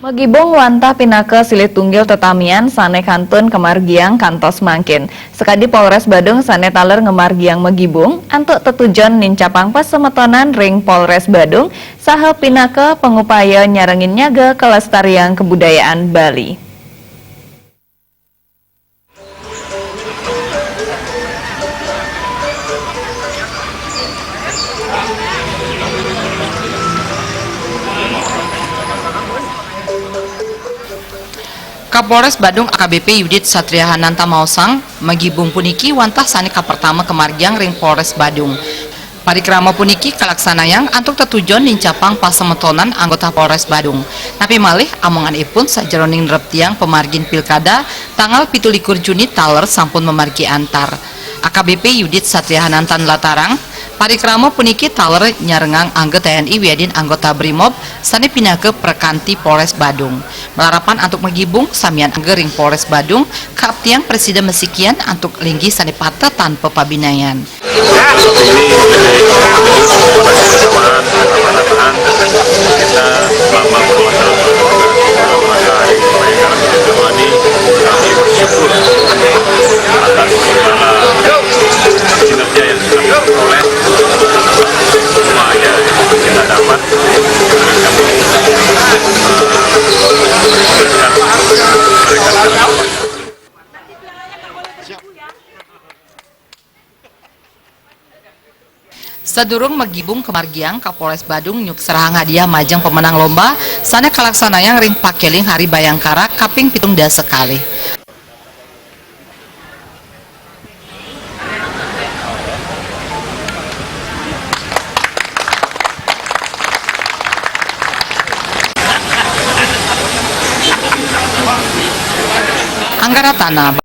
Magibong wantah pinake silih tunggil tetamian sane kantun kemargiang kantos mangkin. Sekadi Polres Badung sane taler ngemargiang Magibong antuk tetujon nincapang pasemetonan ring Polres Badung saha pinake pengupaya nyarengin nyaga kelestarian kebudayaan Bali. Kapolres Badung AKBP Yudit Satriahananta Mausang magibung puniki wantah sani pertama kemargiang ring Polres Badung. Parikrama puniki kalaksanayang antuk tetujon nincapang pasemetonan anggota Polres Badung. Tapi malih amongan ipun sajeroning reptiang pemargin pilkada tanggal 17 Juni taler sampun memargi antar. AKBP Yudit Satriahananta Latarang parikrama puniki taler nyarengang anggota TNI Wiedin anggota Brimob sani pinake perkanti Polres Badung. Melarapan antuk magibung samian anggering Polres Badung kaptiang Presiden mesikian antuk linggi sani pata tanpa pabinayan. Sadurung magibung kemargiang Kapolres Badung nyuk serahang hadiah majang pemenang lomba sana kalaksanayang ring pakeling Hari Bayangkara kaping pitung dasa sekali. Anggara Tanah